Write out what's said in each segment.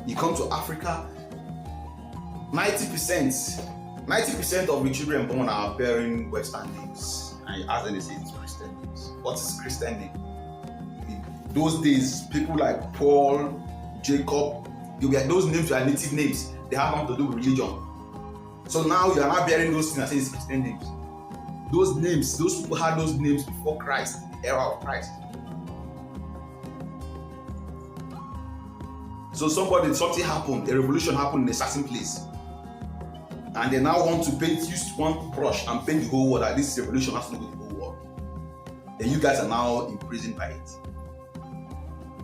You come to Africa, 90% of the children born are bearing Western names. And you ask them, they say it's Christian names. What is Christian name? In those days, people like Paul, Jacob, those names were native names. They have nothing to do with religion. So now you are not bearing those things and saying it's Christian names. Those names, those people had those names before Christ, the era of Christ. So something happened, a revolution happened in a certain place. And they now want to use one brush and paint the whole world that this revolution has to do with the whole world. Then you guys are now imprisoned by it.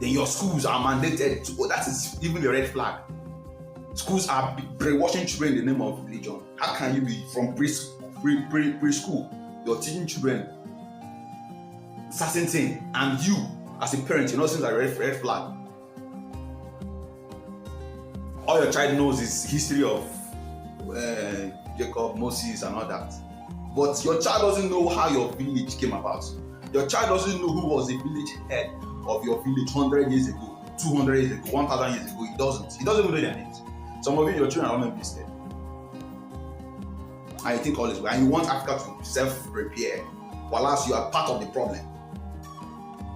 Then your schools are mandated to, that is even a red flag. Schools are brainwashing children in the name of religion. How can you be from preschool, you're teaching children certain thing, and you, as a parent, you know things are red flag. All your child knows is history of Jacob, Moses, and all that. But your child doesn't know how your village came about. Your child doesn't know who was the village head of your village 100 years ago, 200 years ago, 1,000 years ago. He doesn't even know their names. Some of you, your children are not listed. And you think all is well. And you want Africa to self-repair, while you are part of the problem.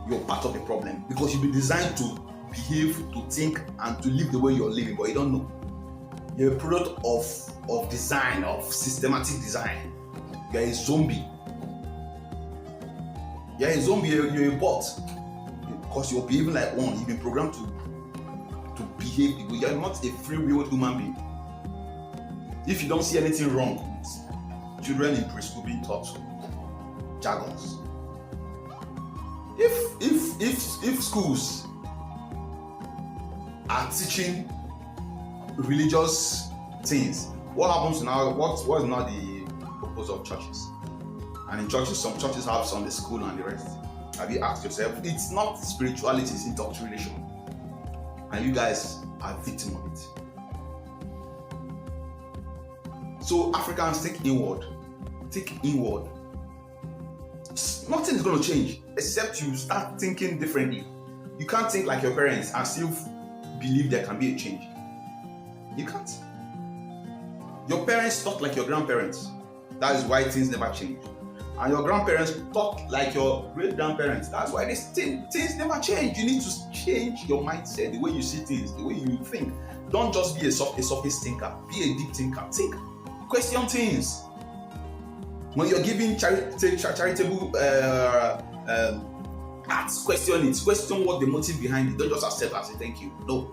You're part of the problem because you've been designed to behave, to think, and to live the way you're living, but you don't know. You're a product of design, of systematic design. You're a zombie. You're a zombie, you're a bot. Because you're behaving like one. You've been programmed to behave the way. You're not a free will human being. If you don't see anything wrong with children in preschool being taught jargons. If schools are teaching religious things, what happens now? What is now the purpose of churches? And in churches, some churches have Sunday school and the rest. Have you asked yourself? It's not spirituality, it's indoctrination. And you guys are victim of it. So Africans, think inward. Nothing is going to change except you start thinking differently. You can't think like your parents and still believe there can be a change. You can't. Your parents thought like your grandparents. That is why things never change. And your grandparents thought like your great-grandparents. That's why things never change. You need to change your mindset, the way you see things, the way you think. Don't just be a surface thinker. Be a deep thinker. Think. Question things. When you're giving charitable acts, question it. Question what the motive behind it. Don't just accept as a thank you. No.